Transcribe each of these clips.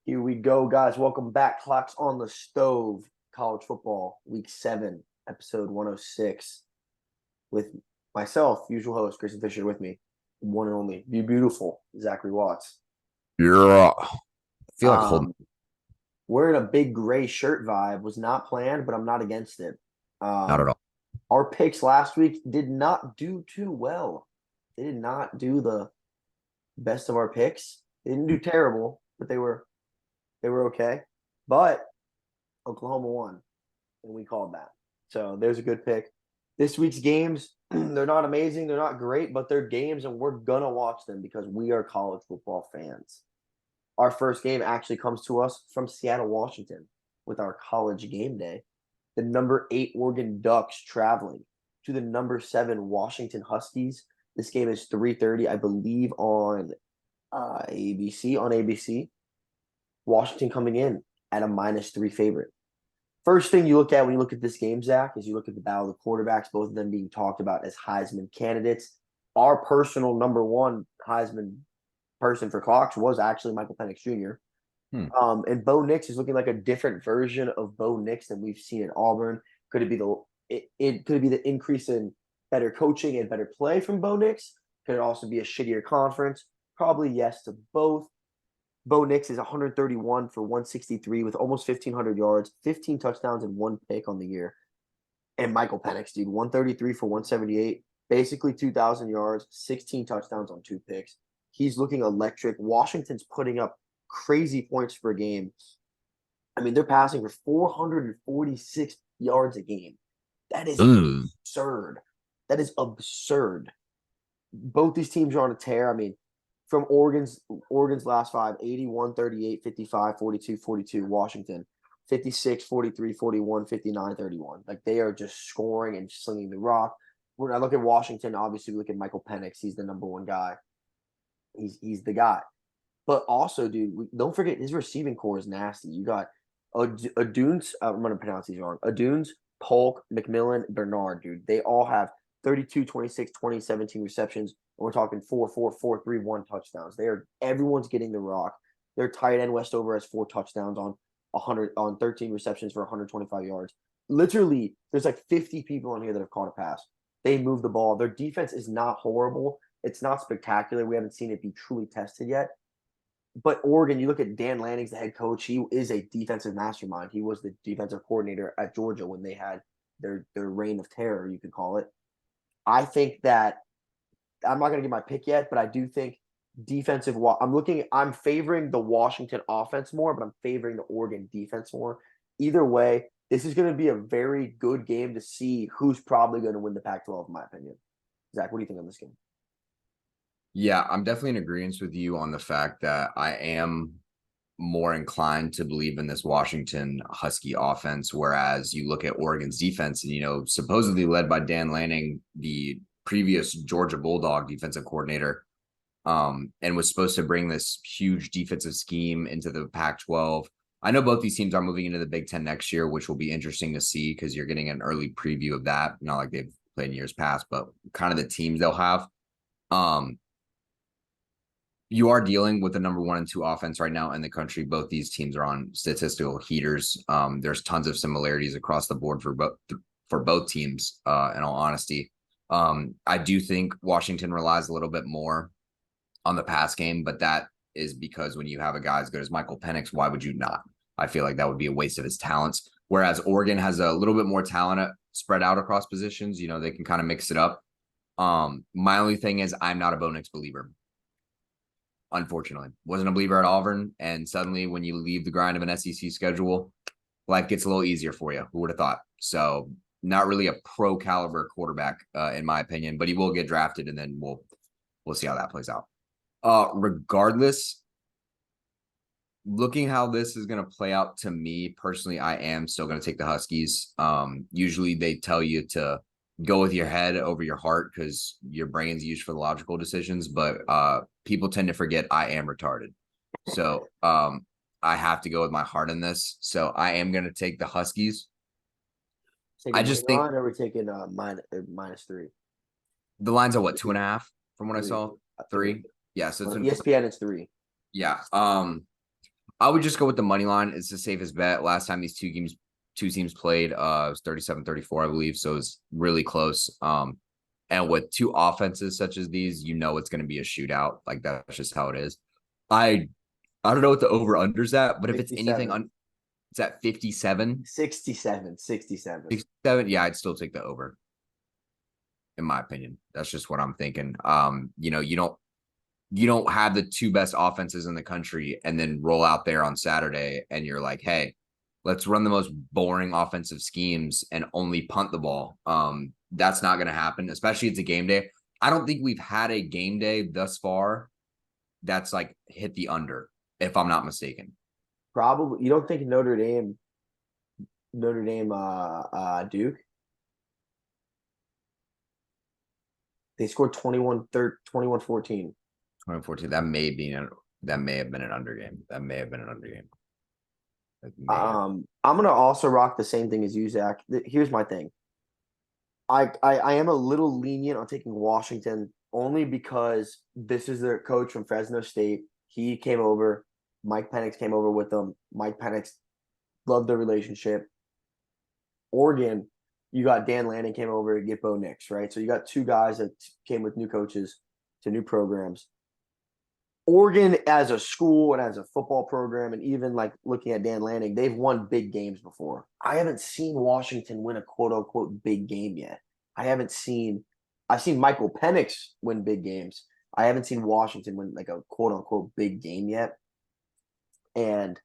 Here we go, guys. Welcome back. Clocks on the stove. College football, week 7, episode 106. With myself, usual host, Kristen Fisher, with me, one and only, the beautiful Zachary Watts. I feel like holding. Wearing a big gray shirt vibe was not planned, but I'm not against it. Not at all. Our picks last week did not do too well. They did not do the best of our picks. They didn't do terrible, but they were okay. But Oklahoma won, and we called that. So there's a good pick. This week's games, they're not amazing, they're not great, but they're games, and we're gonna watch them because we are college football fans. Our first game actually comes to us from Seattle, Washington, with our college game day. The number 8 Oregon Ducks traveling to the number 7 Washington Huskies. This game is 3:30, I believe, on ABC. Washington coming in at a -3 favorite. First thing you look at when you look at this game, Zach, is you look at the battle of the quarterbacks, both of them being talked about as Heisman candidates. Our personal number 1 Heisman person for clocks was actually Michael Penix Jr. And Bo Nix is looking like a different version of Bo Nix than we've seen at Auburn. Could it be the increase in better coaching and better play from Bo Nix? Could it also be a shittier conference? Probably yes to both. Bo Nix is 131 for 163 with almost 1,500 yards, 15 touchdowns, and 1 pick on the year. And Michael Penix, dude, 133 for 178, basically 2,000 yards, 16 touchdowns on 2 picks. He's looking electric. Washington's putting up crazy points per game. I mean, they're passing for 446 yards a game. That is absurd. That is absurd. Both these teams are on a tear. I mean, from Oregon's last 5, 81, 38, 55, 42, 42. Washington, 56, 43, 41, 59, 31. Like, they are just scoring and slinging the rock. When I look at Washington, obviously we look at Michael Penix. He's the number 1 guy. He's the guy. But also, dude, don't forget his receiving core is nasty. You got Adunes, I'm going to pronounce these wrong. Adunes, Polk, McMillan, Bernard, dude. They all have 32, 26, 20, 17 receptions. And we're talking 4, 4, 4, 3, 1 touchdowns. Everyone's getting the rock. Their tight end Westover has 4 touchdowns on 13 receptions for 125 yards. Literally, there's like 50 people on here that have caught a pass. They move the ball. Their defense is not horrible. It's not spectacular. We haven't seen it be truly tested yet. But Oregon, you look at Dan Lanning's the head coach. He is a defensive mastermind. He was the defensive coordinator at Georgia when they had their reign of terror, you could call it. I think that I'm not going to get my pick yet, but I do think I'm favoring the Washington offense more, but I'm favoring the Oregon defense more. Either way, this is going to be a very good game to see who's probably going to win the Pac-12, in my opinion. Zach, what do you think on this game? Yeah, I'm definitely in agreement with you on the fact that I am more inclined to believe in this Washington Husky offense, whereas you look at Oregon's defense and, supposedly led by Dan Lanning, the previous Georgia Bulldog defensive coordinator, and was supposed to bring this huge defensive scheme into the Pac-12. I know both these teams are moving into the Big Ten next year, which will be interesting to see because you're getting an early preview of that. Not like they've played in years past, but kind of the teams they'll have. You are dealing with the number 1 and 2 offense right now in the country. Both these teams are on statistical heaters. There's tons of similarities across the board for both teams, in all honesty. I do think Washington relies a little bit more on the pass game, but that is because when you have a guy as good as Michael Penix, why would you not? I feel like that would be a waste of his talents. Whereas Oregon has a little bit more talent spread out across positions. They can kind of mix it up. My only thing is I'm not a Bo Nix believer. Unfortunately, wasn't a believer at Auburn, and suddenly when you leave the grind of an SEC schedule, life gets a little easier for you. Who would have thought? So not really a pro caliber quarterback, in my opinion, but he will get drafted, and then we'll see how that plays out. Regardless, looking how this is going to play out, to me personally, I am still going to take the Huskies. Usually they tell you to go with your head over your heart because your brain's used for the logical decisions, but people tend to forget I am retarded. So I have to go with my heart in this. So I am going to take the Huskies. I just think – or we're taking -3. The line's at what, 2.5 from what 3. I saw? 3. Yeah, so it's ESPN it's 3. Yeah. I would just go with the money line. It's the safest bet. Last time these two teams played, it was 37-34, I believe. So it's really close. And with two offenses such as these, it's going to be a shootout. Like that's just how it is. I don't know what the over-under's at, but if it's anything 67. it's at 57. 67. 67. 67, yeah, I'd still take the over. In my opinion, that's just what I'm thinking. You don't have the two best offenses in the country and then roll out there on Saturday and you're like, hey, let's run the most boring offensive schemes and only punt the ball. That's not going to happen, especially it's a game day. I don't think we've had a game day thus far that's like hit the under, if I'm not mistaken. Probably. You don't think Notre Dame, Duke? They scored 21-14. 2014. That may have been an under game. I'm gonna also rock the same thing as you, Zach. Here's my thing. I am a little lenient on taking Washington only because this is their coach from Fresno State. He came over. Mike Penix came over with them. Mike Penix loved the relationship. Oregon, you got Dan Lanning came over to get Bo Nix, right? So you got two guys that came with new coaches to new programs. Oregon as a school and as a football program, and even like looking at Dan Lanning, they've won big games before. I haven't seen Washington win a quote unquote big game yet. I've seen Michael Penix win big games. I haven't seen Washington win like a quote unquote big game yet. And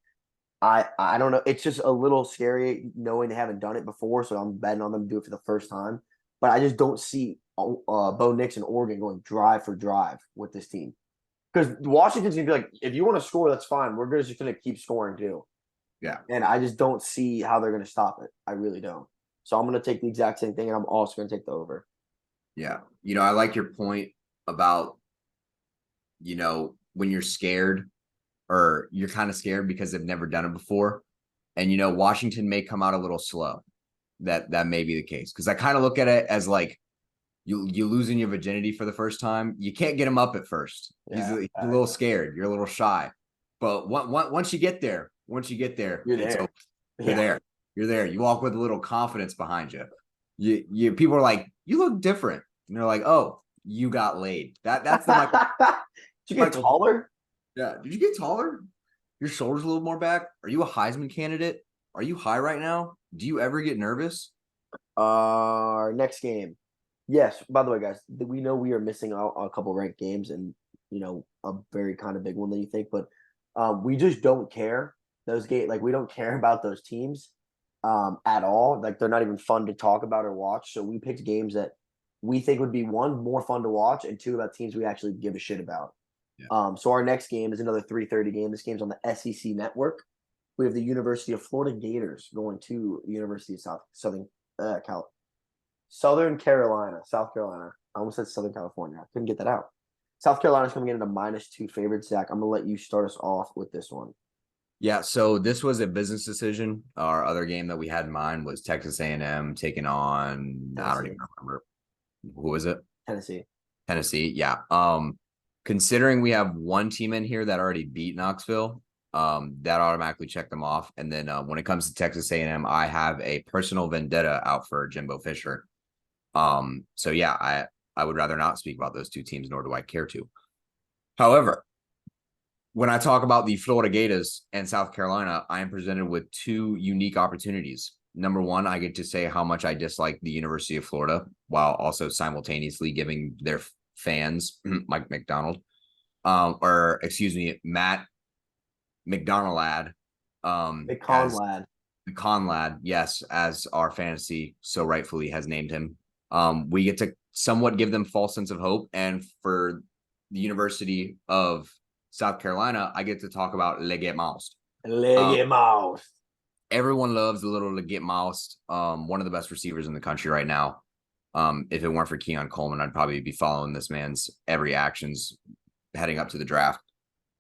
I don't know. It's just a little scary knowing they haven't done it before. So I'm betting on them to do it for the first time. But I just don't see Bo Nix and Oregon going drive for drive with this team. Because Washington's going to be like, if you want to score, that's fine. We're just going to keep scoring too. Yeah. And I just don't see how they're going to stop it. I really don't. So I'm going to take the exact same thing, and I'm also going to take the over. Yeah. I like your point about, when you're scared or you're kind of scared because they've never done it before. And, Washington may come out a little slow. That may be the case. Because I kind of look at it as like, you losing your virginity for the first time. You can't get him up at first. Yeah, He's a little scared. You're a little shy. But once you get there, you're it's there. over. You're there. You walk with a little confidence behind you. You people are like, you look different. And they're like, oh, you got laid. That's the Michael. Did you get taller? Yeah. Did you get taller? Your shoulders a little more back? Are you a Heisman candidate? Are you high right now? Do you ever get nervous? Our next game. Yes. By the way, guys, we know we are missing out on a couple ranked games, and a very kind of big one that you think, but we just don't care. Those games, like we don't care about those teams at all. Like they're not even fun to talk about or watch. So we picked games that we think would be one, more fun to watch, and two, about teams we actually give a shit about. Yeah. So our next game is another 3:30 game. This game's on the SEC network. We have the University of Florida Gators going to the University of Southern Carolina, South Carolina. I almost said Southern California. I couldn't get that out. South Carolina's coming in at a -2 favorite. Zach, I'm gonna let you start us off with this one. Yeah, so this was a business decision. Our other game that we had in mind was Texas A&M taking on Tennessee. I don't even remember. Who was it? Tennessee, yeah. Considering we have one team in here that already beat Knoxville, that automatically checked them off. And then when it comes to Texas A&M, I have a personal vendetta out for Jimbo Fisher. So yeah, I would rather not speak about those two teams, nor do I care to. However, when I talk about the Florida Gators and South Carolina, I am presented with two unique opportunities. Number one, I get to say how much I dislike the University of Florida, while also simultaneously giving their fans Matt McDonald lad. The con lad, yes, as our fantasy so rightfully has named him. We get to somewhat give them false sense of hope. And for the University of South Carolina, I get to talk about Leggett Mouse. Everyone loves the little Leggett Mouse. One of the best receivers in the country right now. If it weren't for Keon Coleman, I'd probably be following this man's every actions heading up to the draft.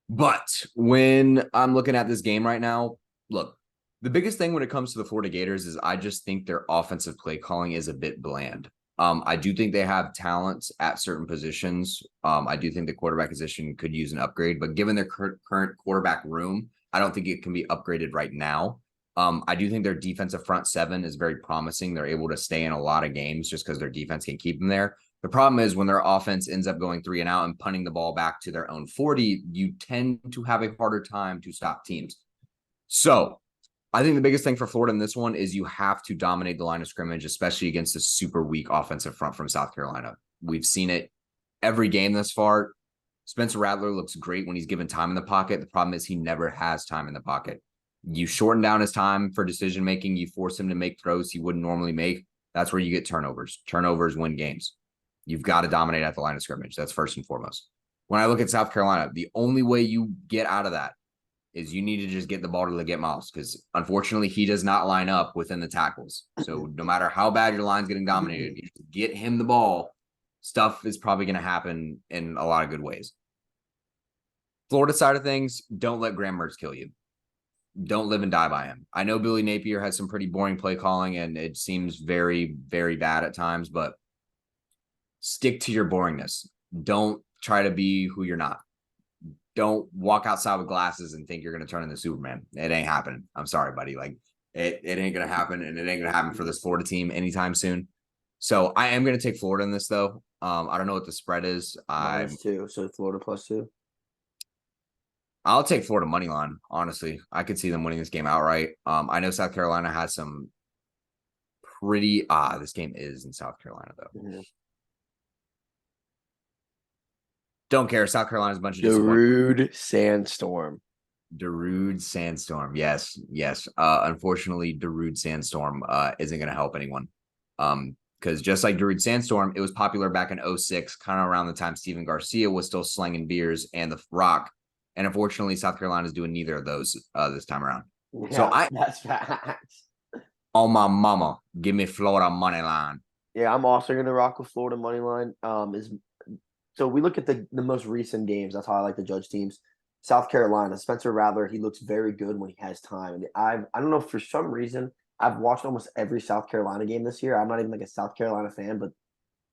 But when I'm looking at this game right now, look, the biggest thing when it comes to the Florida Gators is I just think their offensive play calling is a bit bland. I do think they have talents at certain positions. I do think the quarterback position could use an upgrade, but given their current quarterback room, I don't think it can be upgraded right now. I do think their defensive front seven is very promising. They're able to stay in a lot of games just because their defense can keep them there. The problem is when their offense ends up going 3 and out and punting the ball back to their own 40, you tend to have a harder time to stop teams. So I think the biggest thing for Florida in this one is you have to dominate the line of scrimmage, especially against a super weak offensive front from South Carolina. We've seen it every game thus far. Spencer Rattler looks great when he's given time in the pocket. The problem is he never has time in the pocket. You shorten down his time for decision making. You force him to make throws he wouldn't normally make. That's where you get turnovers. Turnovers win games. You've got to dominate at the line of scrimmage. That's first and foremost. When I look at South Carolina, the only way you get out of that is you need to just get the ball to Leggett Miles because unfortunately he does not line up within the tackles. So no matter how bad your line's getting dominated, you get him the ball, stuff is probably going to happen in a lot of good ways. Florida side of things, don't let Graham Mertz kill you. Don't live and die by him. I know Billy Napier has some pretty boring play calling and it seems very, very bad at times, but stick to your boringness. Don't try to be who you're not. Don't walk outside with glasses and think you're going to turn into Superman. It ain't happening. I'm sorry, buddy. Like it ain't going to happen, and it ain't going to happen for this Florida team anytime soon. So I am going to take Florida in this, though. I don't know what the spread is. -2, so Florida +2. I'll take Florida money line. Honestly, I could see them winning this game outright. I know South Carolina has some pretty. This game is in South Carolina though. Mm-hmm. Don't care. South Carolina's a bunch of disappointment. Darude Sandstorm. Darude Sandstorm. Yes. Unfortunately, Darude Sandstorm isn't going to help anyone. Because just like Darude Sandstorm, it was popular back in 2006, kind of around the time Steven Garcia was still slinging beers and the Rock. And unfortunately, South Carolina is doing neither of those this time around. Yeah, that's facts. Oh, my mama, give me Florida money line. Yeah, I'm also going to rock with Florida money line. So we look at the most recent games. That's how I like to judge teams. South Carolina, Spencer Rattler, he looks very good when he has time. And I don't know, for some reason, I've watched almost every South Carolina game this year. I'm not even like a South Carolina fan, but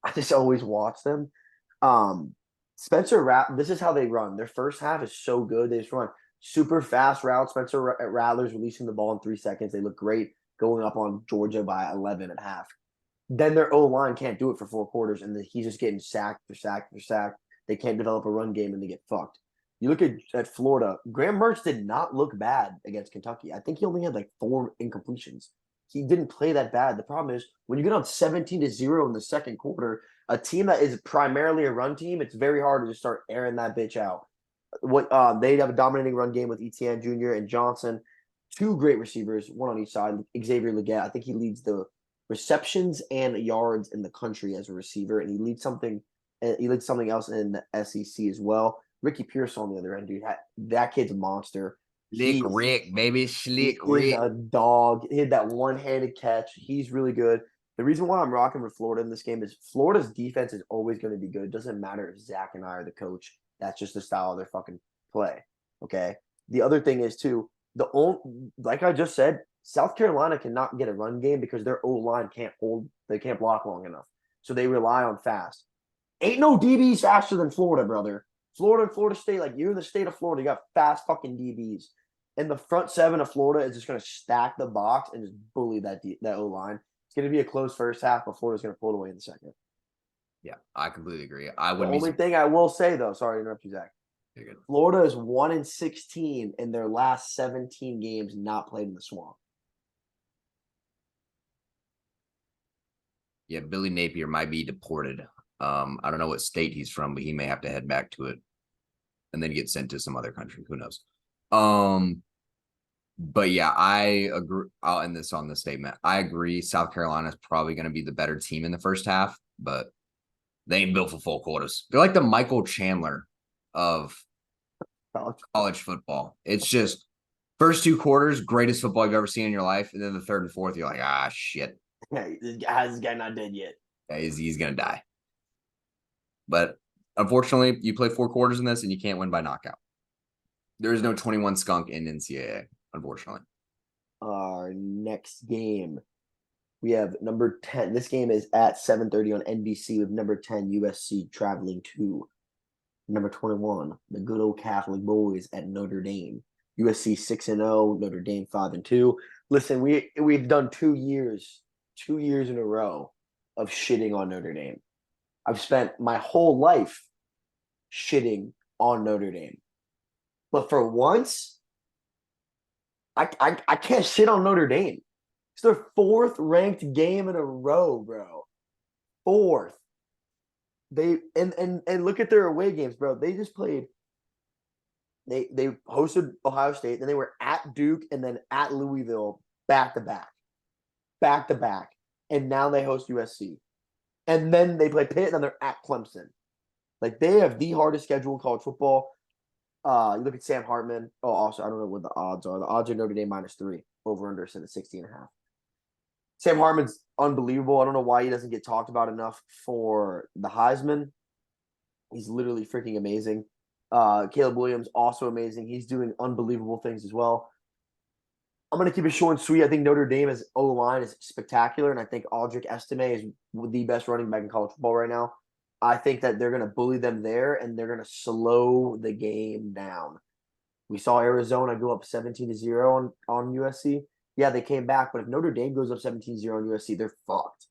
I just always watch them. Spencer Rattler, this is how they run. Their first half is so good. They just run super fast routes. Spencer Rattler's releasing the ball in 3 seconds. They look great going up on Georgia by 11 at half. Then their O-line can't do it for 4 quarters, and he's just getting sacked for sack for sack. They can't develop a run game, and they get fucked. You look at Florida. Graham Mertz did not look bad against Kentucky. I think he only had like 4 incompletions. He didn't play that bad. The problem is when you get on 17-0 in the second quarter, a team that is primarily a run team, it's very hard to just start airing that bitch out. They have a dominating run game with Etienne Jr. and Johnson, 2 great receivers, one on each side. Xavier Leggett, I think he leads the receptions and yards in the country as a receiver, and he leads something else in the SEC as well. Ricky Pierce on the other end, dude, that kid's a monster. Slick Rick, baby. Slick Rick. He's a dog. He had that one-handed catch. He's really good. The reason why I'm rocking with Florida in this game is Florida's defense is always going to be good. It doesn't matter if Zach and I are the coach. That's just the style of their fucking play. Okay. The other thing is too, like I just said, South Carolina cannot get a run game because their O-line they can't block long enough. So they rely on fast. Ain't no DBs faster than Florida, brother. Florida and Florida State, like you're in the state of Florida, you got fast fucking DBs. And the front 7 of Florida is just going to stack the box and just bully that O-line. It's going to be a close first half, but Florida's going to pull it away in the second. Yeah, I completely agree. The only thing I will say, though, sorry to interrupt you, Zach. Florida is 1-16 in their last 17 games not played in the Swamp. Yeah, Billy Napier might be deported. I don't know what state he's from, but he may have to head back to it and then get sent to some other country. Who knows? But yeah, I agree. I'll end this on this statement. I agree. South Carolina is probably going to be the better team in the first half, but they ain't built for full quarters. They're like the Michael Chandler of college football. It's just first 2 quarters, greatest football you've ever seen in your life. And then the third and fourth, you're like, shit. Hey, this guy not dead yet. Yeah, he's going to die. But unfortunately, you play 4 quarters in this and you can't win by knockout. There is no 21 skunk in NCAA, unfortunately. Our next game, we have number 10. This game is at 7:30 on NBC with number 10 USC traveling to number 21, the good old Catholic boys at Notre Dame. USC 6-0, Notre Dame 5-2. Listen, we've done 2 years in a row of shitting on Notre Dame. I've spent my whole life shitting on Notre Dame. But for once, I can't shit on Notre Dame. It's their fourth ranked game in a row, bro. Fourth. And look at their away games, bro. They just played. They hosted Ohio State, then they were at Duke, and then at Louisville back to back, and now they host USC, and then they play Pitt, and then they're at Clemson. Like they have the hardest schedule in college football. You look at Sam Hartman. Oh, also I don't know what the odds are. The odds are Notre Dame -3 over under at 60.5. Sam Hartman's unbelievable. I don't know why he doesn't get talked about enough for the Heisman. He's literally freaking amazing. Caleb Williams, also amazing. He's doing unbelievable things as well. I'm going to keep it short and sweet. I think Notre Dame's O-line is spectacular, and I think Audric Estime is the best running back in college football right now. I think that they're going to bully them there, and they're going to slow the game down. We saw Arizona go up 17-0 on USC. Yeah, they came back, but if Notre Dame goes up 17-0 on USC, they're fucked.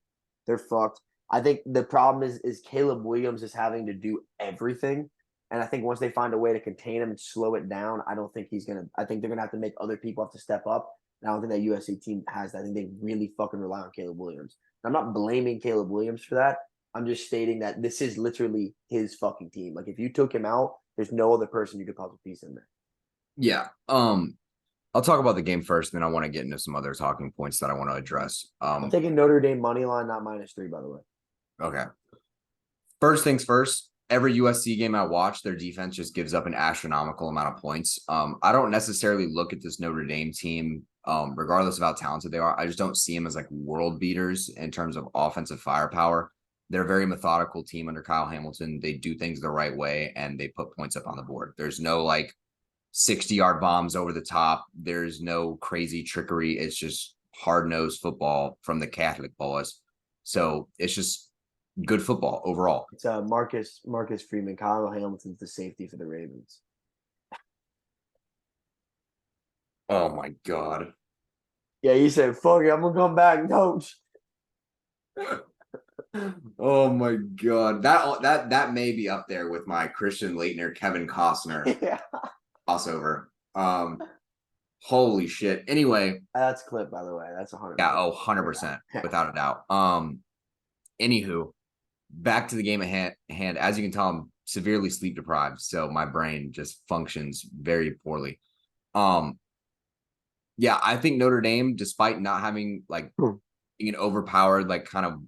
They're fucked. I think the problem is Caleb Williams is having to do everything. And I think once they find a way to contain him and slow it down, I think they're gonna have to make other people have to step up. And I don't think that USC team has that. I think they really fucking rely on Caleb Williams. And I'm not blaming Caleb Williams for that. I'm just stating that this is literally his fucking team. Like if you took him out, there's no other person you could puzzle piece in there. Yeah. I'll talk about the game first, then I want to get into some other talking points that I want to address. I'm taking Notre Dame money line, not -3, by the way. Okay. First things first, every USC game I watch, their defense just gives up an astronomical amount of points. I don't necessarily look at this Notre Dame team, regardless of how talented they are. I just don't see them as like world beaters in terms of offensive firepower. They're a very methodical team under Kyle Hamilton. They do things the right way, and they put points up on the board. There's no like 60-yard bombs over the top. There's no crazy trickery. It's just hard-nosed football from the Catholic boys. So it's just good football overall. It's Marcus Freeman. Kyle Hamilton's the safety for the Ravens. Oh my God. Yeah, he said, fuck it, I'm gonna come back, coach. Oh my God. That may be up there with my Christian Laettner, Kevin Costner Yeah. crossover. Holy shit. Anyway. That's clip, by the way. That's 100%. Yeah, 100%, without a doubt. Anywho, back to the game at hand. As you can tell, I'm severely sleep deprived, so my brain just functions very poorly. Yeah, I think Notre Dame, despite not having like being overpowered, like kind of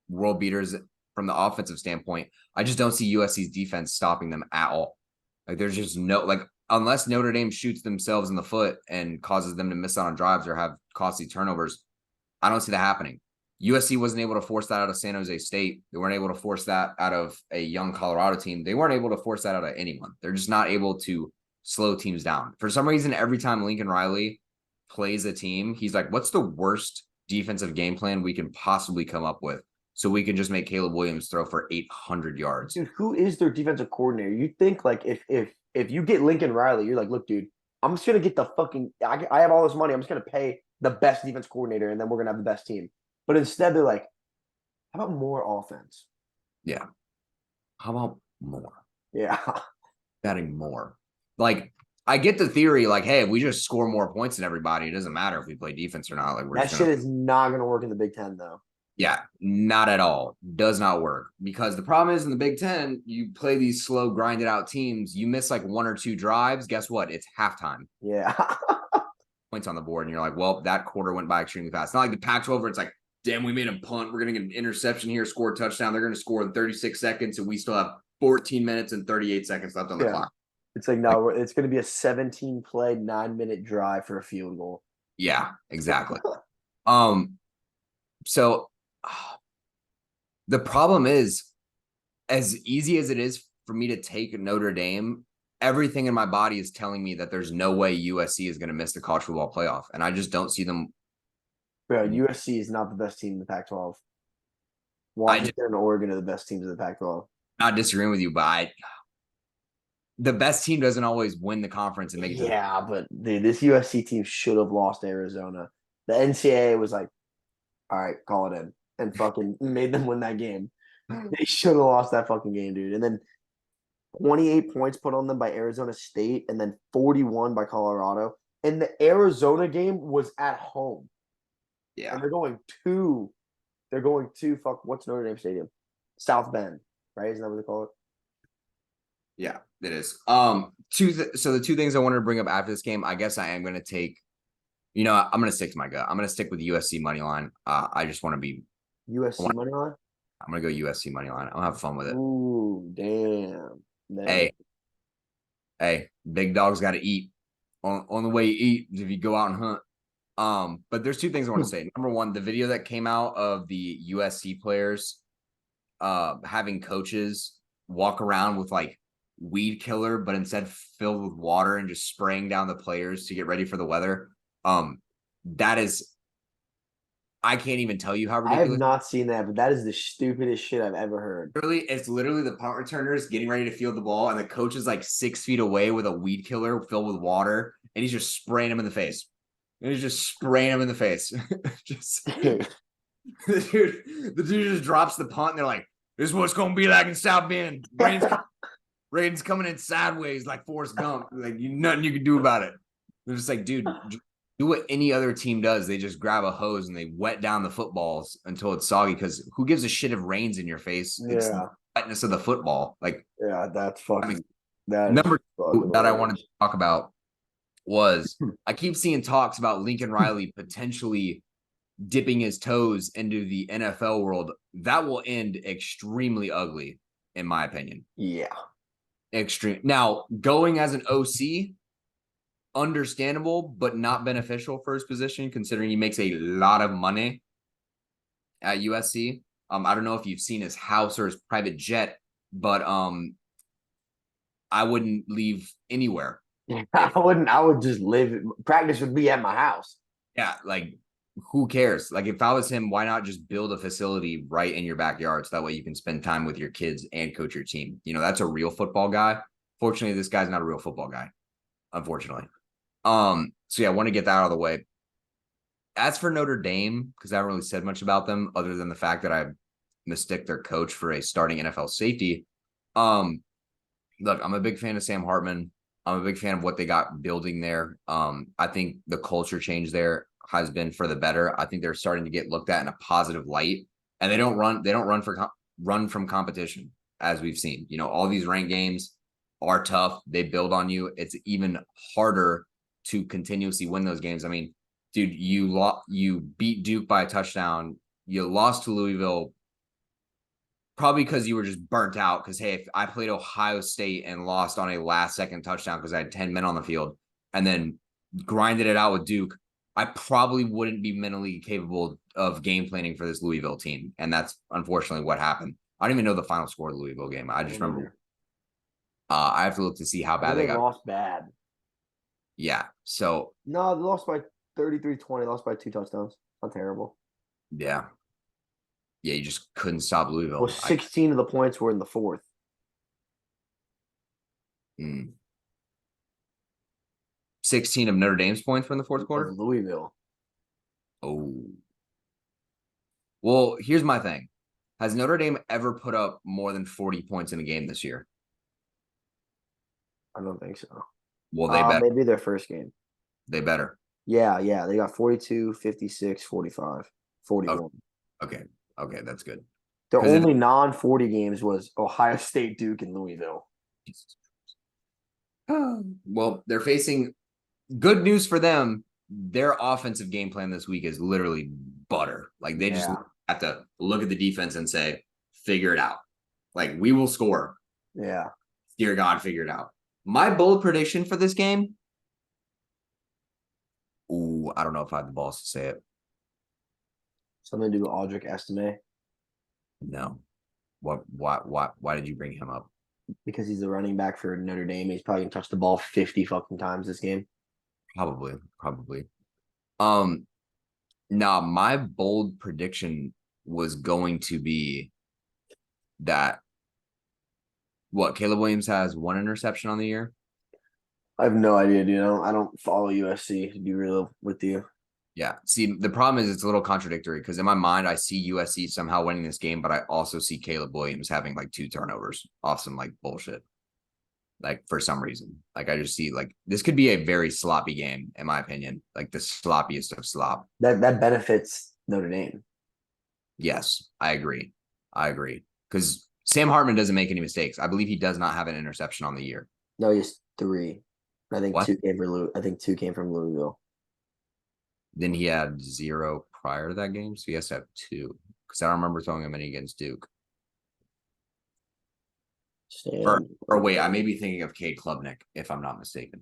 world beaters from the offensive standpoint, I just don't see USC's defense stopping them at all. Like there's just no like unless Notre Dame shoots themselves in the foot and causes them to miss out on drives or have costly turnovers, I don't see that happening. USC wasn't able to force that out of San Jose State. They weren't able to force that out of a young Colorado team. They weren't able to force that out of anyone. They're just not able to slow teams down. For some reason, every time Lincoln Riley plays a team, he's like, what's the worst defensive game plan we can possibly come up with so we can just make Caleb Williams throw for 800 yards? Dude, who is their defensive coordinator? You think like if you get Lincoln Riley, you're like, look, dude, I'm just gonna get the fucking. I have all this money. I'm just gonna pay the best defense coordinator, and then we're gonna have the best team. But instead, they're like, how about more offense? Yeah. How about more? Yeah. Betting more. Like, I get the theory, like, hey, if we just score more points than everybody, it doesn't matter if we play defense or not. Like, that shit is not gonna work in the Big Ten, though. Yeah, not at all. Does not work. Because the problem is in the Big Ten, you play these slow, grinded out teams. You miss like 1 or 2 drives. Guess what? It's halftime. Yeah. Points on the board. And you're like, well, that quarter went by extremely fast. It's not like the Pac-12 where it's like, damn, we made a punt. We're going to get an interception here, score a touchdown. They're going to score in 36 seconds, and we still have 14 minutes and 38 seconds left on the clock. It's like, no, it's going to be a 17-play, 9-minute drive for a field goal. Yeah, exactly. So the problem is, as easy as it is for me to take Notre Dame, everything in my body is telling me that there's no way USC is going to miss the college football playoff. And I just don't see them. Bro, USC is not the best team in the Pac-12. Washington and Oregon are the best teams in the Pac-12. Not disagreeing with you, but the best team doesn't always win the conference and make it to the Yeah, but dude, this USC team should have lost to Arizona. The NCAA was like, all right, call it in, and fucking made them win that game. They should have lost that fucking game, dude. And then 28 points put on them by Arizona State, and then 41 by Colorado. And the Arizona game was at home, Yeah. and they're going to fuck. What's Notre Dame Stadium? South Bend, right? Isn't that what they call it? Yeah, it is. So the two things I wanted to bring up after this game, I guess I am going to take, I'm going to stick to my gut. I'm going to stick with USC money line. I just want to be, USC money line. I'm going to go USC money line. I'll have fun with it. Ooh, damn. Hey, big dogs got to eat. On the way you eat if you go out and hunt. But there's two things I want to say. Number one, the video that came out of the USC players having coaches walk around with like weed killer, but instead filled with water and just spraying down the players to get ready for the weather. That is, I can't even tell you how I have ridiculous. not seen that, but that is the stupidest shit I've ever heard. It's literally the punt returners getting ready to field the ball, and the coach is like 6 feet away with a weed killer filled with water, and he's just spraying him in the face. Just the dude just drops the punt, and they're like, "This is what's gonna be like in South Bend. Rain's coming in sideways like Forrest Gump. Like nothing you can do about it." They're just like, dude, do what any other team does. They just grab a hose and they wet down the footballs until it's soggy. Because who gives a shit if rain's in your face? Yeah. It's the wetness of the football. Like, yeah, that's fucking. I mean, that number two that I hilarious. wanted to talk about was I keep seeing talks about Lincoln Riley potentially dipping his toes into the NFL world. That will end extremely ugly, in my opinion. Yeah. Extreme. Now, going as an OC, understandable, but not beneficial for his position, considering he makes a lot of money at USC. I don't know if you've seen his house or his private jet, but I wouldn't leave anywhere. I wouldn't. I would just live. Practice would be at my house. Yeah, like who cares? Like if I was him, why not just build a facility right in your backyard so that way you can spend time with your kids and coach your team? That's a real football guy. Fortunately, this guy's not a real football guy, unfortunately. So yeah, I want to get that out of the way. As for Notre Dame, because I haven't really said much about them other than the fact that I mistook their coach for a starting NFL safety. Look, I'm a big fan of Sam Hartman. I'm a big fan of what they got building there. I think the culture change there has been for the better. I think they're starting to get looked at in a positive light, and they don't run from competition, as we've seen. All these ranked games are tough. They build on you. It's even harder to continuously win those games. I mean, dude, you beat Duke by a touchdown. You lost to Louisville probably because you were just burnt out. Because, hey, if I played Ohio State and lost on a last-second touchdown because I had 10 men on the field and then grinded it out with Duke, I probably wouldn't be mentally capable of game planning for this Louisville team. And that's unfortunately what happened. I don't even know the final score of the Louisville game. I just remember I have to look to see how bad they got. Lost bad. Yeah. So. No, they lost by 33-20. Lost by 2 touchdowns. Not terrible. Yeah. Yeah, you just couldn't stop Louisville. Well, 16 of the points were in the fourth. 16 of Notre Dame's points were in the fourth quarter? Of Louisville. Oh. Well, here's my thing. Has Notre Dame ever put up more than 40 points in a game this year? I don't think so. Well, they better. Maybe their first game. They better. Yeah. They got 42, 56, 45, 41. Okay, that's good. Their only non-40 games was Ohio State, Duke, and Louisville. Well, they're facing good news for them. Their offensive game plan this week is literally butter. Like they just have to look at the defense and say, figure it out. Like we will score. Yeah. Dear God, figure it out. My bold prediction for this game. Ooh, I don't know if I have the balls to say it. Something to do with Audric Estime. No. Why did you bring him up? Because he's the running back for Notre Dame. He's probably gonna touch the ball 50 fucking times this game. Probably. Nah, my bold prediction was going to be that What, Caleb Williams has 1 interception on the year? I have no idea, dude. I don't follow USC to be real with you. Yeah. See, the problem is it's a little contradictory because in my mind, I see USC somehow winning this game, but I also see Caleb Williams having like 2 turnovers off some like bullshit. Like for some reason, like I just see like this could be a very sloppy game, in my opinion, like the sloppiest of slop. That benefits Notre Dame. Yes, I agree. I agree. Because Sam Hartman doesn't make any mistakes. I believe he does not have an interception on the year. No, he has three. I think What? I think two came from Louisville. Then he had 0 prior to that game. So he has to have 2. Because I don't remember throwing him any against Duke. Stand. Or wait, I may be thinking of Cade Klubnik, if I'm not mistaken.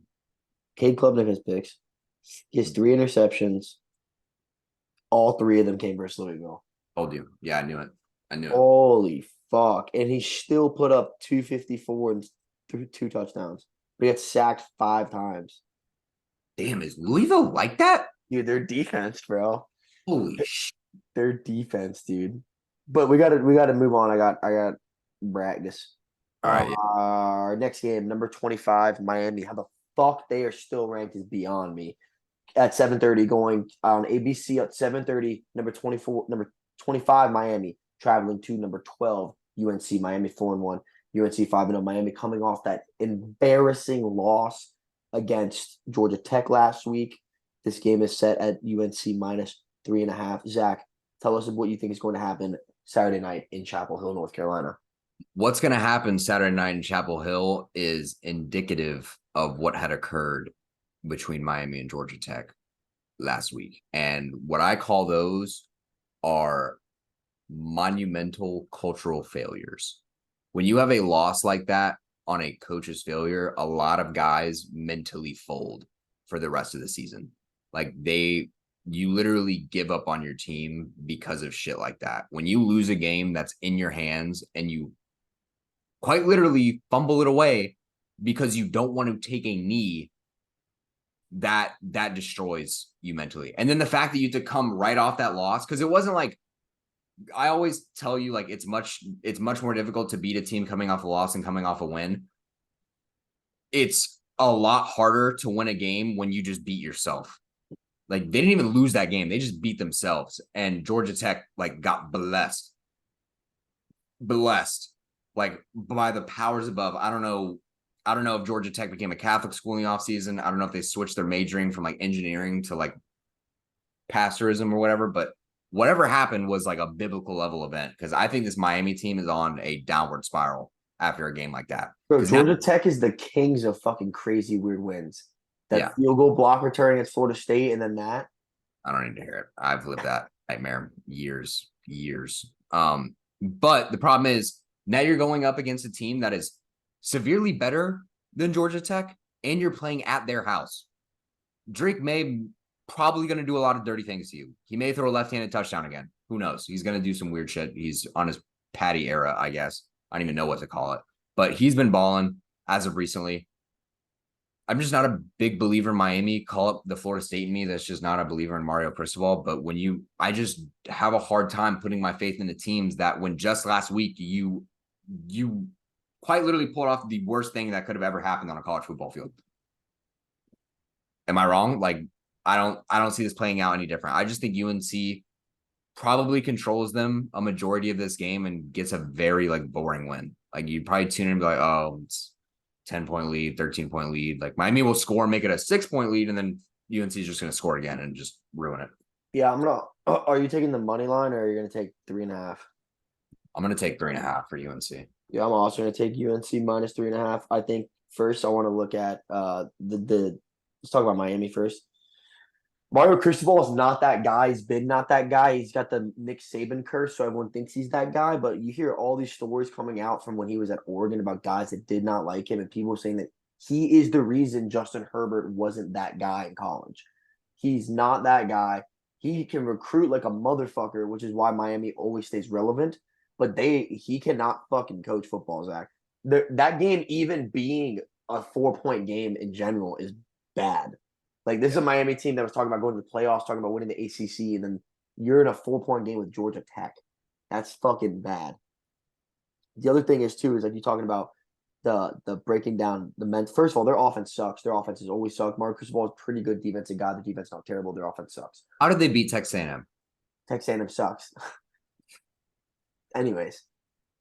Cade Klubnik has picks. He has 3 interceptions. All 3 of them came versus Louisville. Told you. Yeah, I knew it. I knew it. Holy fuck. And he still put up 254 and 2 touchdowns. But he got sacked 5 times. Damn, is Louisville like that? Dude, their defense, bro. Holy shit. Their defense, dude. But we gotta move on. I got practice. All right. Our next game, number 25, Miami. How the fuck they are still ranked is beyond me. At 7:30, going on ABC at 7:30, number 24, number 25, Miami, traveling to number 12, UNC, Miami 4-1, UNC 5-0, Miami coming off that embarrassing loss against Georgia Tech last week. This game is set at UNC minus 3.5. Zach, tell us what you think is going to happen Saturday night in Chapel Hill, North Carolina. What's going to happen Saturday night in Chapel Hill is indicative of what had occurred between Miami and Georgia Tech last week. And what I call those are monumental cultural failures. When you have a loss like that on a coach's failure, a lot of guys mentally fold for the rest of the season. Like you literally give up on your team because of shit like that. When you lose a game that's in your hands and you quite literally fumble it away because you don't want to take a knee, that destroys you mentally. And then the fact that you have to come right off that loss, because it wasn't like, I always tell you, like, it's much more difficult to beat a team coming off a loss and coming off a win. It's a lot harder to win a game when you just beat yourself. Like, they didn't even lose that game. They just beat themselves. And Georgia Tech, like, got blessed, like, by the powers above. I don't know if Georgia Tech became a Catholic school in the offseason. I don't know if they switched their majoring from, like, engineering to, like, pastorism or whatever. But whatever happened was, like, a biblical level event. Because I think this Miami team is on a downward spiral after a game like that. Bro, Georgia Tech is the kings of fucking crazy, weird wins. That field goal block return against Florida State, and then that. I don't need to hear it. I've lived that nightmare years. But the problem is now you're going up against a team that is severely better than Georgia Tech, and you're playing at their house. Drake may probably going to do a lot of dirty things to you. He may throw a left-handed touchdown again. Who knows? He's going to do some weird shit. He's on his Patty era, I guess. I don't even know what to call it. But he's been balling as of recently. I'm just not a big believer in Miami. Call up the Florida State in me that's just not a believer in Mario Cristobal. But I just have a hard time putting my faith in the teams that when just last week you quite literally pulled off the worst thing that could have ever happened on a college football field. Am I wrong? Like, I don't see this playing out any different. I just think UNC probably controls them a majority of this game and gets a very, like, boring win. Like, you'd probably tune in and be like, oh, it's 10-point lead, 13-point lead. Like, Miami will score, make it a 6-point lead, and then UNC is just going to score again and just ruin it. Yeah, are you taking the money line or are you going to take 3.5? I'm going to take 3.5 for UNC. Yeah, I'm also going to take UNC minus 3.5. I think first I want to look at let's talk about Miami first. Mario Cristobal is not that guy. He's been not that guy. He's got the Nick Saban curse, so everyone thinks he's that guy. But you hear all these stories coming out from when he was at Oregon about guys that did not like him, and people saying that he is the reason Justin Herbert wasn't that guy in college. He's not that guy. He can recruit like a motherfucker, which is why Miami always stays relevant. But he cannot fucking coach football, Zach. That game, even being a 4-point game in general, is bad. Like, this is a Miami team that was talking about going to the playoffs, talking about winning the ACC, and then you're in a 4-point game with Georgia Tech. That's fucking bad. The other thing is, too, is like you talking about the breaking down the men. First of all, their offense sucks. Their offense has always sucked. Marcus Ball is pretty good defensive guy. The defense not terrible. Their offense sucks. How did they beat Texas A&M? Texas A&M sucks. Anyways,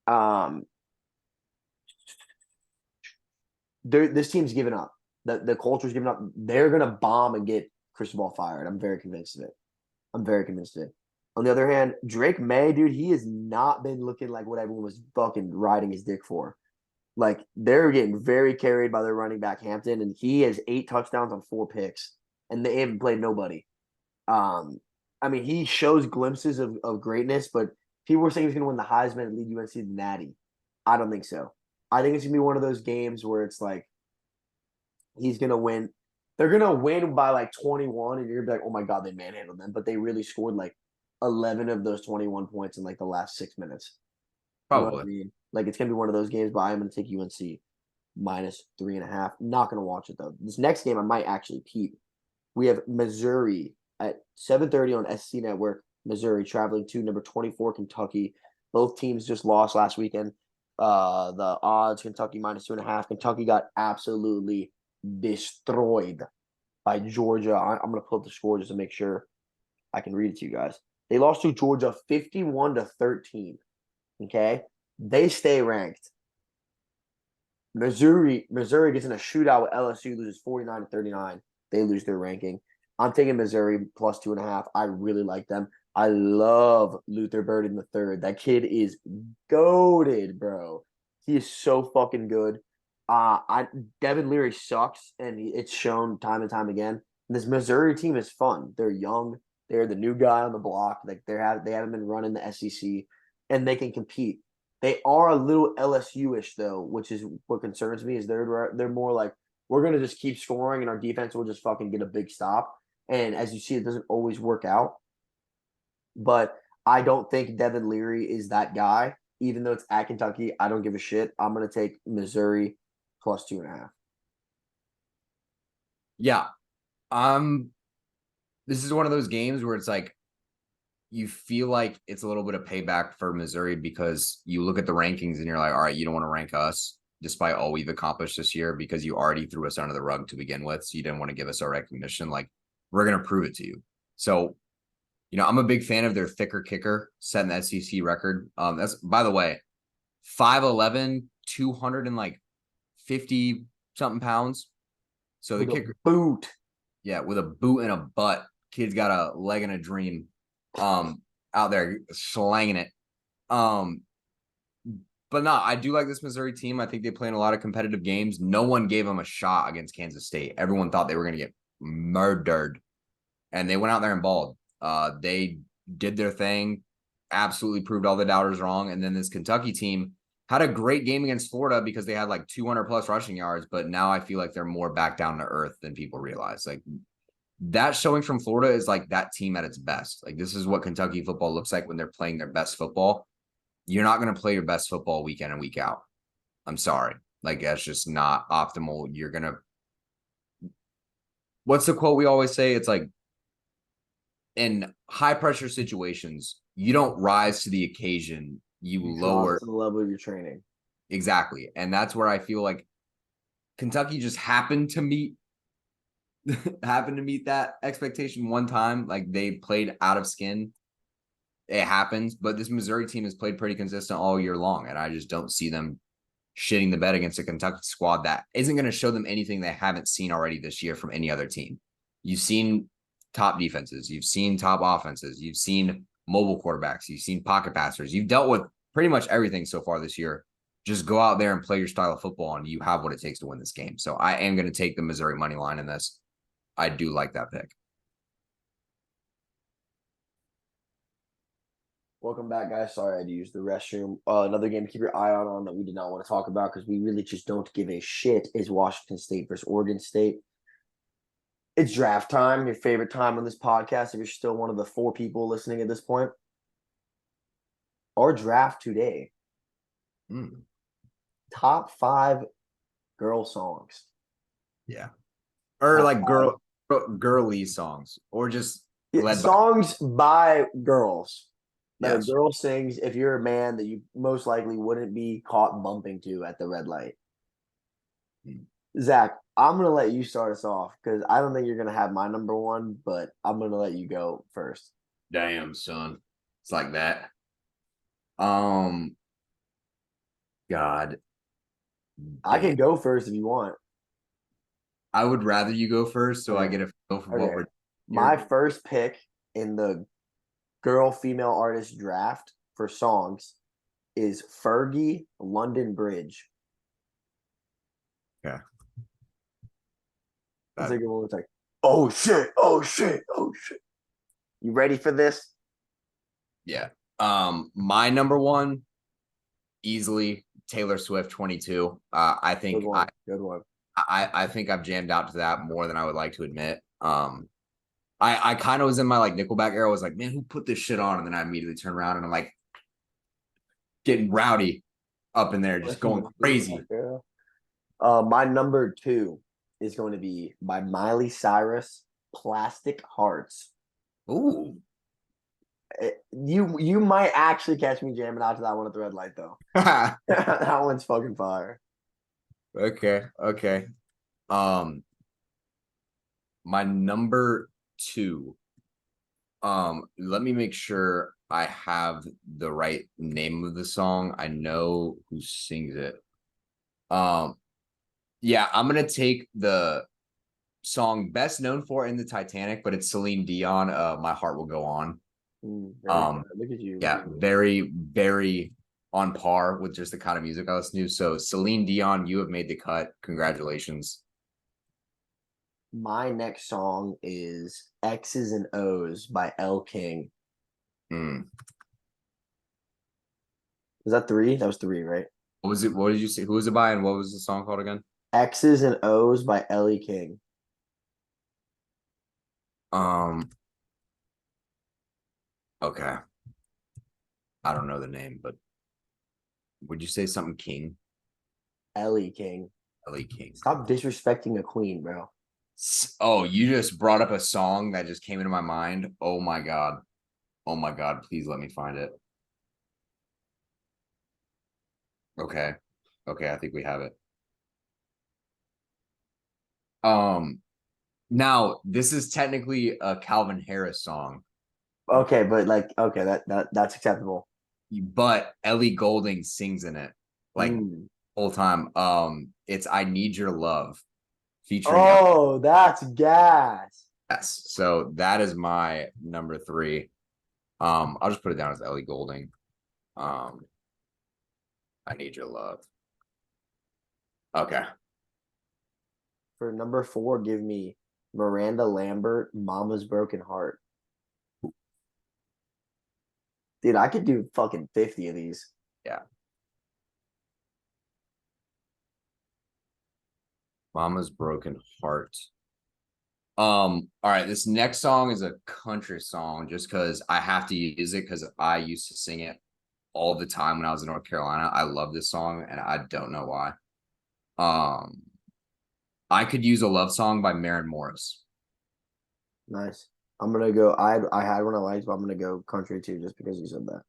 um, this team's given up. The culture's given up. They're gonna bomb and get Cristobal fired. I'm very convinced of it. I'm very convinced of it. On the other hand, Drake May, dude, he has not been looking like what everyone was fucking riding his dick for. Like they're getting very carried by their running back Hampton, and he has 8 touchdowns on 4 picks, and they haven't played nobody. I mean, he shows glimpses of greatness, but people were saying he's going to win the Heisman and lead UNC to the Natty. I don't think so. I think it's going to be one of those games where it's like he's going to win. They're going to win by like 21, and you're going to be like, oh my God, they manhandled them. But they really scored like 11 of those 21 points in like the last 6 minutes. You know what I Probably. mean? Like it's going to be one of those games, but I'm going to take UNC -3.5. Not going to watch it though. This next game I might actually peep. We have Missouri at 7:30 on SC Network. Missouri traveling to number 24 Kentucky. Both teams just lost last weekend. The odds Kentucky -2.5. Kentucky got absolutely destroyed by Georgia. I'm gonna pull up the score just to make sure I can read it to you guys. They lost to Georgia 51-13. Okay, they stay ranked. Missouri gets in a shootout with LSU, loses 49-39. They lose their ranking. I'm taking Missouri +2.5. I really like them. I love Luther Burden III. That kid is goated, bro. He is so fucking good. Devin Leary sucks, and it's shown time and time again. And this Missouri team is fun. They're young. They're the new guy on the block. Like they haven't been running the SEC, and they can compete. They are a little LSU-ish though, which is what concerns me. Is they're more like we're gonna just keep scoring, and our defense will just fucking get a big stop. And as you see, it doesn't always work out. But I don't think Devin Leary is that guy. Even though it's at Kentucky, I don't give a shit. I'm gonna take Missouri +2.5. Yeah. Um, this is one of those games where it's like you feel like it's a little bit of payback for Missouri because you look at the rankings and you're like, all right, you don't want to rank us despite all we've accomplished this year because you already threw us under the rug to begin with. So you didn't want to give us our recognition. Like, we're going to prove it to you. So, I'm a big fan of their thicker kicker setting the SEC record. That's, by the way, 5'11", 250 something pounds. So the With a kicker, boot. yeah, with a boot and a butt, kid's got a leg and a dream. Out there slanging it. But no, I do like this Missouri team. I think they play in a lot of competitive games. No one gave them a shot against Kansas State. Everyone thought they were going to get murdered, and they went out there and balled. They did their thing, absolutely proved all the doubters wrong. And then this Kentucky team had a great game against Florida because they had like 200 plus rushing yards. But now I feel like they're more back down to earth than people realize. Like that showing from Florida is like that team at its best. Like this is what Kentucky football looks like when they're playing their best football. You're not going to play your best football week in and week out. I'm sorry. Like that's just not optimal. You're going to, what's the quote we always say? It's like in high pressure situations, you don't rise to the occasion. You lower To the level of your training. Exactly. And that's where I feel like Kentucky just happened to meet that expectation one time. Like they played out of skin. It happens, but this Missouri team has played pretty consistent all year long, and I just don't see them shitting the bed against a Kentucky squad that isn't going to show them anything they haven't seen already this year from any other team. You've seen top defenses, you've seen top offenses, you've seen mobile quarterbacks, you've seen pocket passers, you've dealt with pretty much everything so far this year. Just go out there and play your style of football, and you have what it takes to win this game. So I am going to take the Missouri money line in this. I do like that pick. Welcome back, guys. Sorry I had to use the restroom. Another game to keep your eye on that we did not want to talk about because we really just don't give a shit is Washington State versus Oregon State. It's draft time, your favorite time on this podcast if you're still one of the 4 people listening at this point. Our draft today. Top 5 girl songs. Yeah. Or like girly songs or just songs by girls. That Yes. a girl sings if you're a man that you most likely wouldn't be caught bumping to at the red light. Zach, I'm gonna let you start us off because I don't think you're gonna have my number one, but I'm gonna let you go first. Damn, son. It's like that. Um, God, I damn. can go first if you want. I would rather you go first so I Okay. get a feel for what Okay. we're My here. first pick in the girl female artist draft for songs is Fergie London Bridge. Okay. It's That, like a one. It's like, oh shit, oh shit, oh shit. You ready for this? yeah. My number one, easily Taylor Swift 22. I Good think I, one. Good one. I think I've jammed out to that more than I would like to admit. I kind of was in my like Nickelback era. I was like, man, who put this shit on? And then I immediately turn around and I'm like getting rowdy up in there, just going crazy. My number two is going to be by Miley Cyrus, Plastic Hearts. Ooh. You might actually catch me jamming out to that one at the red light though. That one's fucking fire. Okay. Okay. Um, my number two. Let me make sure I have the right name of the song. I know who sings it. Um, yeah, I'm gonna take the song best known for in the Titanic, but it's Celine Dion. My heart will go on. Very good. Um, Look at you. Look yeah, at you. very, very on par with just the kind of music I listen to. So Celine Dion, you have made the cut. Congratulations. My next song is X's and O's by L King. Mm. Is that three? That was three, right? What was it? What did you say? Who was it by, and what was the song called again? X's and O's by Ellie King. Um, okay. I don't know the name, but would you say something King? Ellie King. Ellie King. Stop disrespecting a queen, bro. Oh, you just brought up a song that just came into my mind. Oh my God. Oh my God. Please let me find it. Okay. Okay. I think we have it. Um, Now this is technically a Calvin Harris song, Okay, but like, okay, that's acceptable. but Ellie Goulding sings in it like Mm. whole time. It's I Need Your Love featuring Oh, that's gas. LS. So that is my number three. I'll just put it down as Ellie Goulding. Um, I Need Your Love. Okay. For number four, give me Miranda Lambert, Mama's Broken Heart. Dude, I could do fucking 50 of these. Yeah. Mama's Broken Heart. All right, this next song is a country song just because I have to use it because I used to sing it all the time when I was in North Carolina. I love this song and I don't know why. Um, I could use a love song by Maren Morris. Nice. I'm gonna go. I had one I liked, but I'm gonna go country too, just because you said that.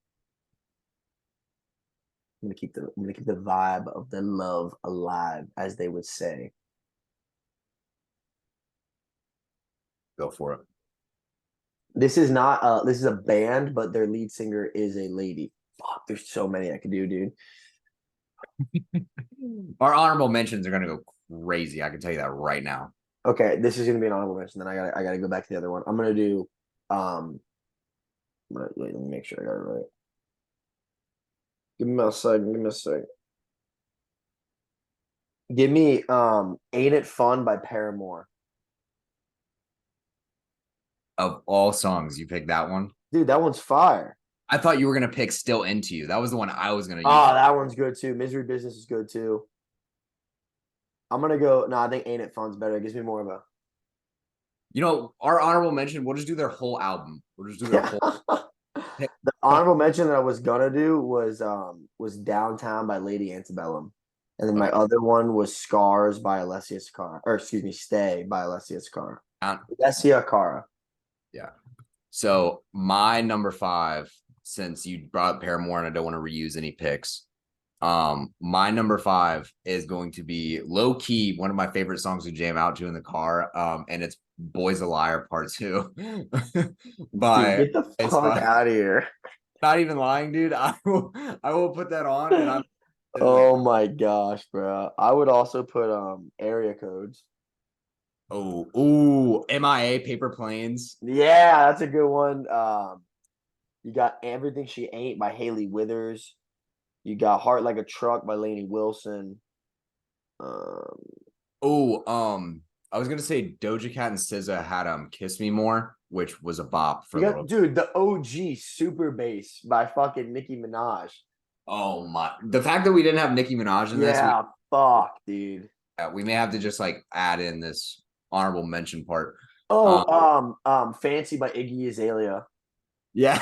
I'm gonna keep the vibe of the love alive, as they would say. Go for it. This is not this is a band, but their lead singer is a lady. Fuck, there's so many I could do, dude. Our honorable mentions are gonna go crazy. I can tell you that right now. Okay, this is gonna be an honorable mention. Then I gotta go back to the other one. I'm gonna do wait, let me make sure I got it right. Give me a second. Give me a second. Give me Ain't It Fun by Paramore. Of all songs, you picked that one. Dude, that one's fire. I thought you were gonna pick Still Into You. That was the one I was gonna use. Oh, that one's good too. Misery Business is good too. I'm gonna go. No, I think Ain't It Fun's better. It gives me more of a You know, our honorable mention, we'll just do their whole album. We'll just do their yeah. whole The honorable mention that I was gonna do was Downtown by Lady Antebellum. And then my okay. other one was Scars by Alessia Cara. Or excuse me, Stay by Alessia Cara. Alessia Cara. Yeah. So my number five, since you brought up Paramore and I don't want to reuse any picks, My number 5 is going to be low key one of my favorite songs to jam out to in the car. And it's "Boys a Liar" Part 2 Dude, by get the Ice fuck Spice. out of here. Not even lying, dude. I will put that on and I'm in the Oh my gosh, bro. I would also put area codes. MIA Paper Planes. Yeah, that's a good one. You got Everything She Ain't by Haley Withers. You got Heart Like a Truck by Lainey Wilson. Um, Oh, I was gonna say Doja Cat and SZA had "Kiss Me More," which was a bop for you a got little. dude, the OG Super Bass by fucking Nicki Minaj. Oh my! The fact that we didn't have Nicki Minaj in this, Yeah, fuck, dude. we may have to just like add in this honorable mention part. Oh, Um, Fancy by Iggy Azalea. yeah,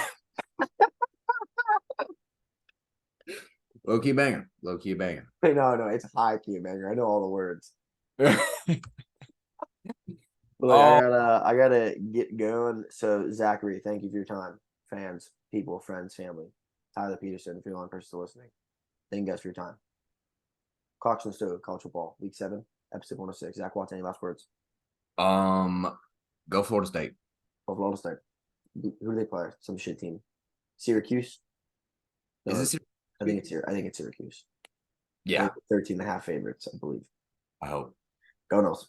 low key banger. No, it's a high key banger. I know all the words. But look, Oh, I gotta get going. So Zachary, thank you for your time. Fans, people, friends, family. Tyler Peterson, if you're the only person still listening. Thank you guys for your time. Cox and Stove, College Football, Week 7, Episode 106. Zach Watts, any last words? go Florida State. Oh, Florida State. Who do they play? Some shit team. Syracuse? Is No, this? I think it's Syracuse. I Yeah, think 13 and a half favorites, I believe. I hope. Go Noles.